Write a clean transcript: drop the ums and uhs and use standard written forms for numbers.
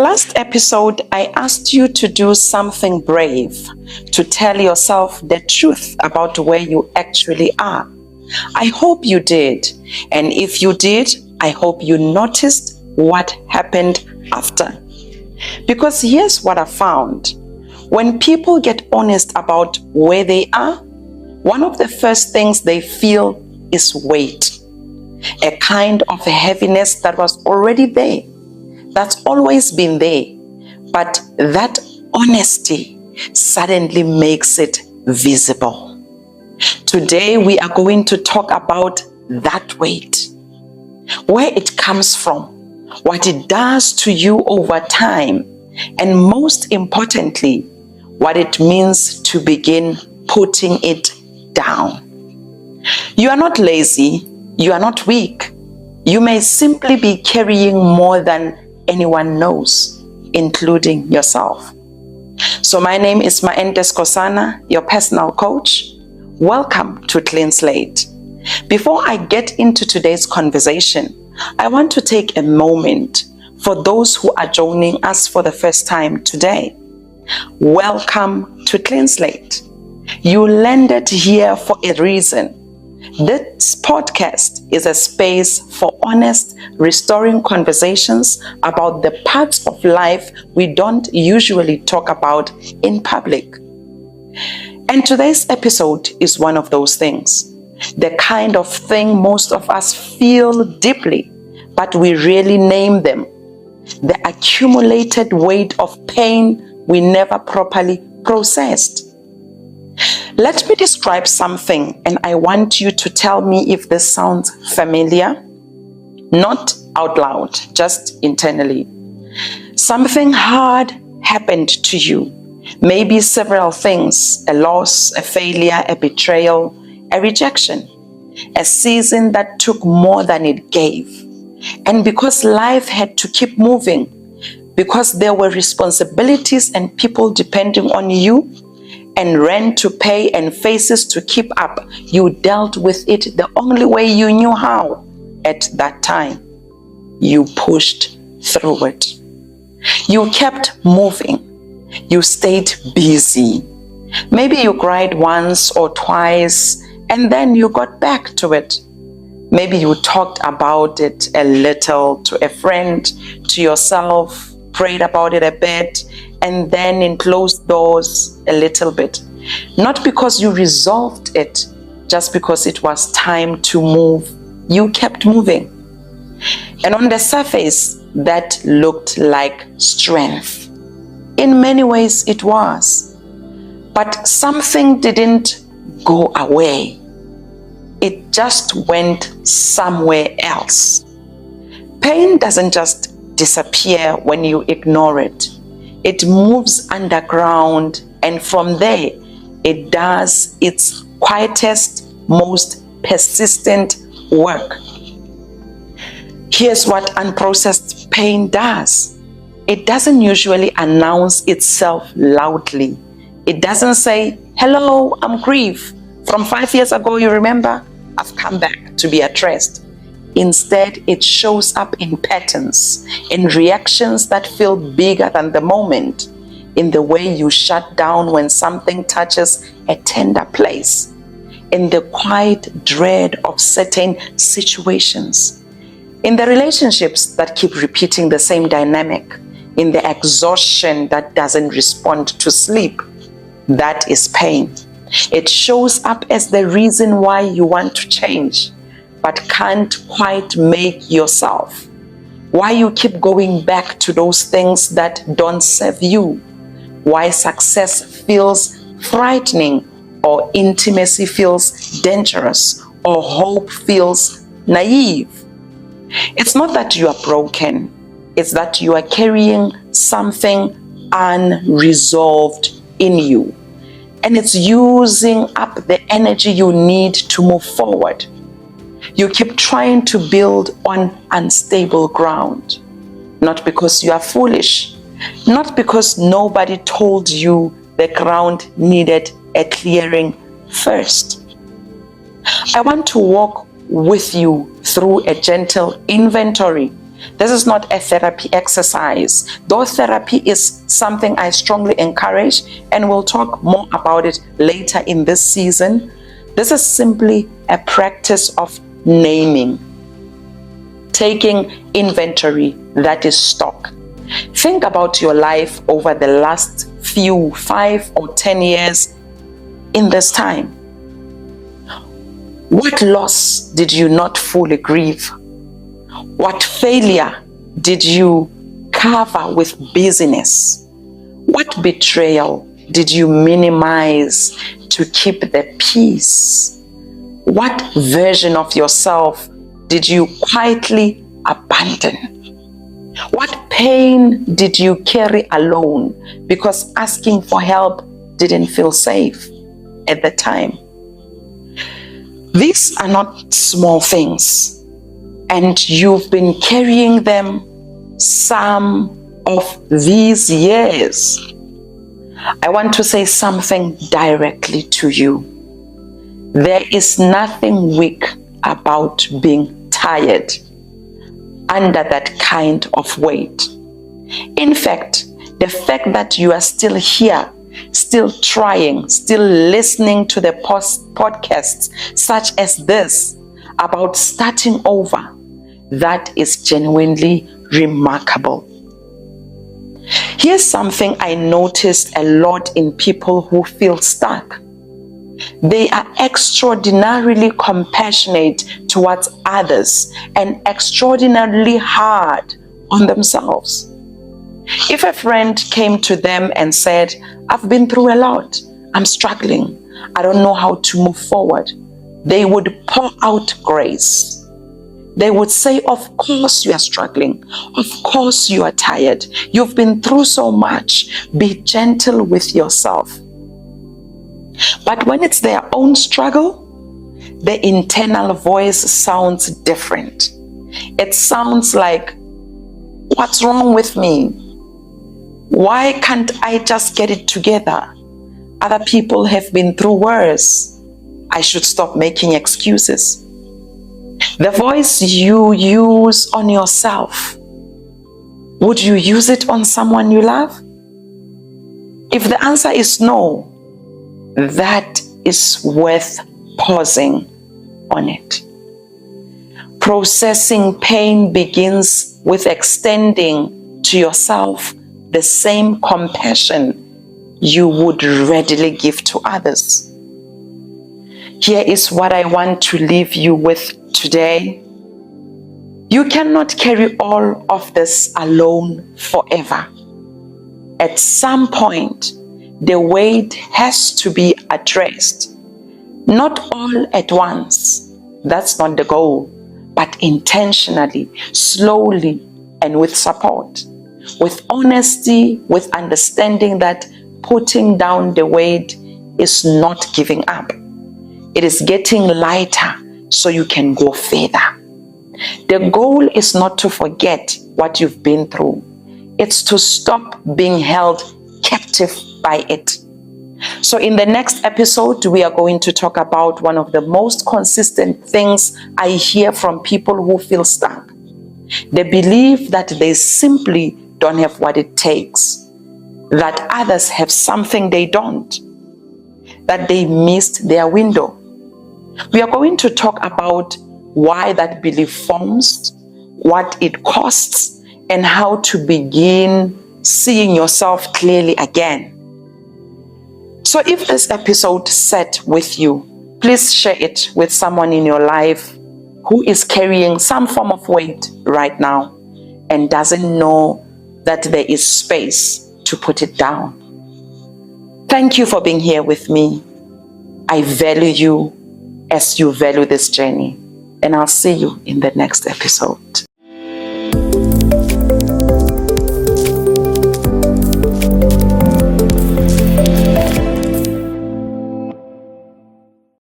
last episode, I asked you to do something brave, to tell yourself the truth about where you actually are. I hope you did. And if you did, I hope you noticed what happened after. Because here's what I found. When people get honest about where they are, one of the first things they feel is weight. A kind of heaviness that was already there, that's always been there. But that honesty suddenly makes it visible. Today we are going to talk about that weight, where it comes from, what it does to you over time, and most importantly, what it means to begin putting it down. You are not lazy, you are not weak. You may simply be carrying more than anyone knows, including yourself. So my name is Maente Skosana, your personal coach. Welcome to Clean Slate. Before I get into today's conversation, I want to take a moment for those who are joining us for the first time today. Welcome to Clean Slate. You landed here for a reason. This podcast is a space for honest, restoring conversations about the parts of life we don't usually talk about in public. And today's episode is one of those things. The kind of thing most of us feel deeply, but we rarely name them. The accumulated weight of pain we never properly processed. Let me describe something, and I want you to tell me if this sounds familiar. Not out loud, just internally. Something hard happened to you. Maybe several things: a loss, a failure, a betrayal, a rejection, a season that took more than it gave. And because life had to keep moving, because there were responsibilities and people depending on you, and rent to pay and faces to keep up, you dealt with it the only way you knew how at that time. You pushed through it. You kept moving. You stayed busy. Maybe you cried once or twice and then you got back to it. Maybe you talked about it a little to a friend, to yourself, prayed about it a bit, and then in closed doors a little bit. Not because you resolved it, just because it was time to move. You kept moving. And on the surface, that looked like strength. In many ways it was. But something didn't go away. It just went somewhere else. Pain doesn't just disappear when you ignore it. It moves underground, and from there, it does its quietest, most persistent work. Here's what unprocessed pain does. It doesn't usually announce itself loudly. It doesn't say, "Hello, I'm grief. From 5 years ago, you remember? I've come back to be addressed." Instead, it shows up in patterns, in reactions that feel bigger than the moment, in the way you shut down when something touches a tender place, in the quiet dread of certain situations, in the relationships that keep repeating the same dynamic, in the exhaustion that doesn't respond to sleep. That is pain. It shows up as the reason why you want to change, but can't quite make yourself. Why you keep going back to those things that don't serve you. Why success feels frightening, or intimacy feels dangerous, or hope feels naive. It's not that you are broken. It's that you are carrying something unresolved in you. And it's using up the energy you need to move forward. You keep trying to build on unstable ground, not because you are foolish, not because nobody told you the ground needed a clearing first. I want to walk with you through a gentle inventory This is not a therapy exercise, though therapy is something I strongly encourage, and we'll talk more about it later in this season. This is simply a practice of naming, taking inventory, that is stock. Think about your life over the last few 5 or 10 years in this time. What loss did you not fully grieve? What failure did you cover with busyness? What betrayal did you minimize to keep the peace? What version of yourself did you quietly abandon? What pain did you carry alone because asking for help didn't feel safe at the time? These are not small things, and you've been carrying them some of these years. I want to say something directly to you. There is nothing weak about being tired under that kind of weight. In fact, the fact that you are still here, still trying, still listening to the podcasts such as this about starting over, that is genuinely remarkable. Here's something I noticed a lot in people who feel stuck. They are extraordinarily compassionate towards others and extraordinarily hard on themselves. If a friend came to them and said, "I've been through a lot, I'm struggling, I don't know how to move forward," they would pour out grace. They would say, "Of course you are struggling. Of course you are tired. You've been through so much. Be gentle with yourself." But when it's their own struggle, the internal voice sounds different. It sounds like, "What's wrong with me? Why can't I just get it together? Other people have been through worse. I should stop making excuses." The voice you use on yourself, would you use it on someone you love? If the answer is no, that is worth pausing on it. Processing pain begins with extending to yourself the same compassion you would readily give to others. Here is what I want to leave you with today. You cannot carry all of this alone forever. At some point, the weight has to be addressed. Not all at once. That's not the goal, but intentionally, slowly, and with support, with honesty, with understanding that putting down the weight is not giving up. It is getting lighter so you can go further. The goal is not to forget what you've been through. It's to stop being held captive by it. So in the next episode, we are going to talk about one of the most consistent things I hear from people who feel stuck. They believe that they simply don't have what it takes, that others have something they don't, that they missed their window. We are going to talk about why that belief forms, what it costs, and how to begin seeing yourself clearly again. So if this episode sat with you, please share it with someone in your life who is carrying some form of weight right now and doesn't know that there is space to put it down. Thank you for being here with me. I value you as you value this journey, and I'll see you in the next episode.